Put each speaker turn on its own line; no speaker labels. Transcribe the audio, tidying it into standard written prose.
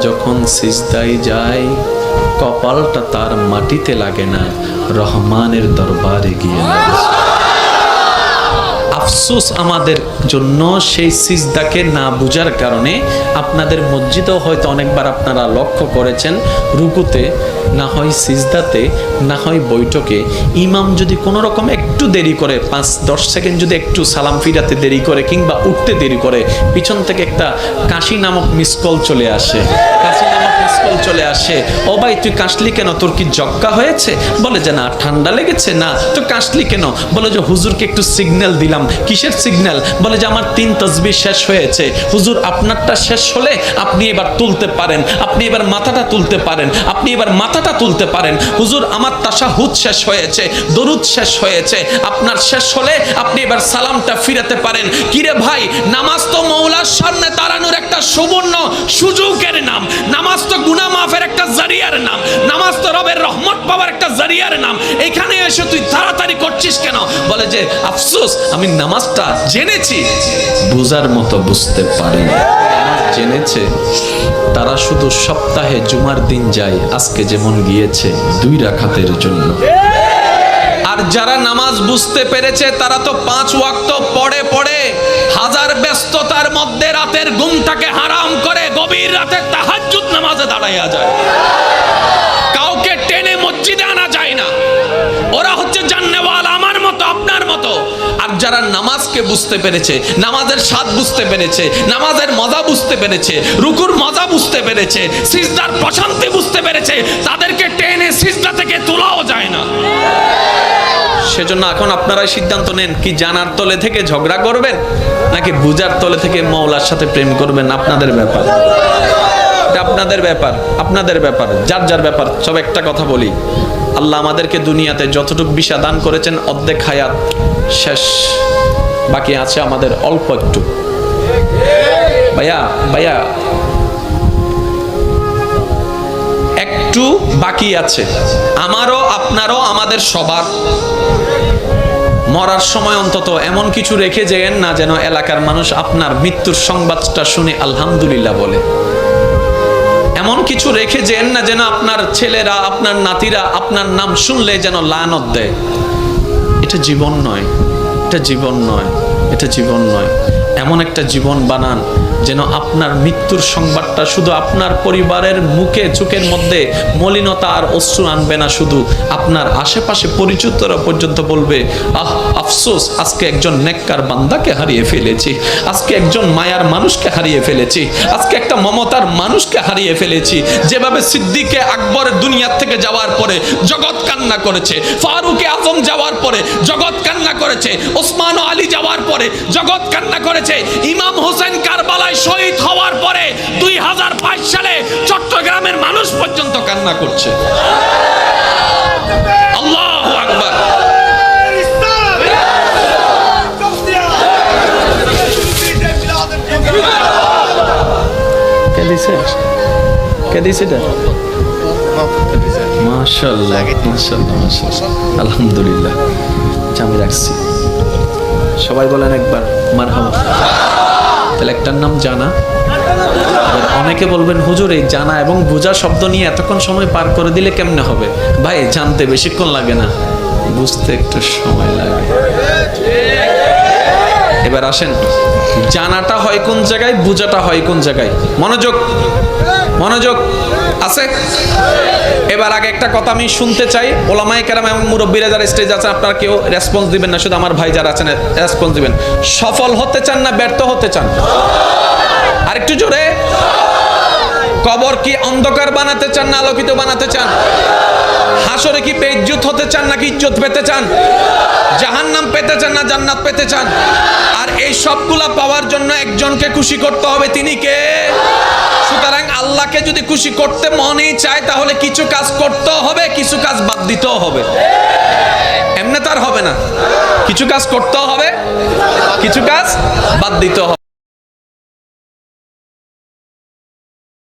যখন সিজদায় যায় কপালটা তার মাটিতে লাগে না, রহমানের দরবারে গিয়ে লাগে। আফসোস আমাদের জন্য সেই সিজদাকে না বুঝার কারণে। আপনাদের মসজিদেও হয়তো অনেকবার আপনারা লক্ষ্য করেছেন, রুকুতে না হয় সিজদাতে না হয় বৈঠকে ইমাম যদি কোনো রকম একটু দেরি করে, 5-10 সেকেন্ড যদি একটু সালাম ফিরাতে দেরি করে কিংবা উঠতে দেরি করে, পিছন থেকে একটা কাশি নামক মিসকল চলে আসে। কাশি নামক মিসকল চলে আসে, ও ভাই তুই কাশলি কেন, তোর কি জক্কা হয়েছে? বলে যে না, ঠান্ডা লেগেছে। না তো কাশলি কেন? বলে যে হুজুরকে একটু সিগন্যাল দিলাম। কিসের সিগন্যাল? বলে যে আমার 3 তাসবিহ শেষ হয়েছে। হুজুর আপনারটা শেষ হলে আপনি এবার তুলতে পারেন, আপনি এবার মাথাটা তুলতে পারেন, আপনি এবার মাথাটা তুলতে পারেন। হুজুর আমার তাশাহুদ শেষ হয়েছে, দরুদ শেষ হয়েছে, আপনার শেষ হলে আপনি এবার সালামটা ফিরাতে পারেন। কিরে ভাই, নামাজ তো মওলার সামনে দাঁড়ানোর একটা সুবর্ণ সুযোগের নাম, নামাজ তো গুনাহ মাফের একটা জারিয়ার নাম, নামাজ তো রবের রহমত পাওয়ার একটা জারিয়ার নাম। এখানে এসে তুই তাড়াতাড়ি করছিস কেন? বলে যে আফসোস, আমি নামাজটা জেনেছি, বুঝার মতো বুঝতে পারিনি। জেনেছে তারা শুধু সপ্তাহে জুমার দিন যায়, আজকে যেমন গিয়েছে 2 রাকাতের জন্য। আর যারা নামাজ বুঝতে পেরেছে তারা তো 5 ওয়াক্ত পড়ে পড়ে হাজার ব্যস্ততার মধ্যে রাতের ঘুমটাকে হারাম করে গভীর রাতে তাহাজ্জুদ নামাজে দাঁড়াইয়া যায়। কাউকে টেনে মসজিদে আনা যায় না, ওরা হচ্ছে জান্নেওয়ালা, আমার মতো আপনার মতো। আর যারা নামাজকে বুঝতে পেরেছে, নামাজের স্বাদ বুঝতে পেরেছে, নামাজের মজা বুঝতে পেরেছে, রুকুর মজা বুঝতে পেরেছে, সিজদার প্রশান্তি বুঝতে পেরেছে, তাদেরকে টেনে সিজদা থেকে তোলাও যায় না। সেজন্য এখন আপনারাই সিদ্ধান্ত নেন, কি জানার তলে থেকে ঝগড়া করবেন নাকি বুঝার তলে থেকে মওলার সাথে প্রেম করবেন। আপনাদের ব্যাপার, আপনাদের ব্যাপার, আপনাদের ব্যাপার, যার যার ব্যাপার। সব একটা কথা বলি, আল্লাহ আমাদেরকে দুনিয়াতে যতটুকু বিশা দান করেছেন অর্ধেক হায়াত শেষ, বাকি আছে আমাদের অল্প একটু। ভাইয়া ভাইয়া একটু বাকি আছে, আমারও আপনারও, আমাদের সবার। মরার সময় অন্তত এমন কিছু রেখে যেন না, যেন এলাকার মানুষ আপনার মৃত্যুর সংবাদটা শুনে আলহামদুলিল্লাহ বলে। এমন কিছু রেখে যেন না, যেন আপনার ছেলেরা, আপনার নাতিরা আপনার নাম শুনলে যেন লানত দেয়। এটা জীবন নয়, এটা জীবন নয়, এটা জীবন নয়। এমন একটা জীবন বানান যেন আপনার মৃত্যুর সংবাদটা শুধু আপনার পরিবারের মুখে চোখের মধ্যে মলিনতা আর অশ্রু আনবে না, শুধু আপনার আশেপাশে পরিচিতরা পর্যন্ত বলবে, আহ আফসোস, আজকে একজন নেককার বান্দাকে হারিয়ে ফেলেছি, আজকে একজন মায়ার মানুষকে হারিয়ে ফেলেছি, আজকে একটা মমতার মানুষকে হারিয়ে ফেলেছি। যেভাবে সিদ্দিকে আকবর দুনিয়া থেকে যাওয়ার পরে জগৎ কান্না করেছে, ফারুকে আজম যাওয়ার পরে জগৎ কান্না করেছে, ওসমান ও আলী যাওয়ার পরে জগৎ কান্না করেছে, ইমাম হোসেন কারবালায় শহীদ হওয়ার পরে 2022 সালে চট্টগ্রামের মানুষ পর্যন্ত কান্না করছে। আল্লাহু আকবার। কে দিছে? কে দিছে এটা? মাশাআল্লাহ, মাশাআল্লাহ, মাশাআল্লাহ, আলহামদুলিল্লাহ। আমি রাখছি, সবাই বলেন একবার মারহাবা। তাহলে একটার নাম জানা। অনেকে বলবেন হুজুর এই জানা এবং বোঝা শব্দ নিয়ে এতক্ষণ সময় পার করে দিলে কেমনে হবে? ভাই জানতে বেশিক্ষণ লাগে না, বুঝতে একটু সময় লাগে। এবার আসেন, জানাটা হয় কোন জায়গায়, বোঝাটা হয় কোন জায়গায়। মনোযোগ, মনোযোগ আছে। এবার আগে একটা কথা আমি শুনতে চাই, ওলামায়ে কেরাম এবং মুরব্বীরা যারা স্টেজ আছে আপনারা কেউ রেসপন্স দিবেন না, শুধু আমার ভাই যারা আছেন রেসপন্স দিবেন। সফল হতে চান না ব্যর্থ হতে চান? আরেকটু জোরে। কবর কি অন্ধকার বানাতে চান না আলোকিত বানাতে চান? হাসরে কি বেইজ্জত হতে চান নাকি ইজ্জত পেতে চান? জাহান্নাম পেতে চান না জান্নাত পেতে চান? আর এই সবগুলা পাওয়ার জন্য একজনকে খুশি করতে হবে, তিনি কে? সুতরাং আল্লাহকে যদি খুশি করতে মনেই চায় তাহলে কিছু কাজ করতেও হবে, কিছু কাজ বাদ দিতেও হবে। এমনি তার হবে না, কিছু কাজ করতেও হবে, কিছু কাজ বাদ দিতেও হবে।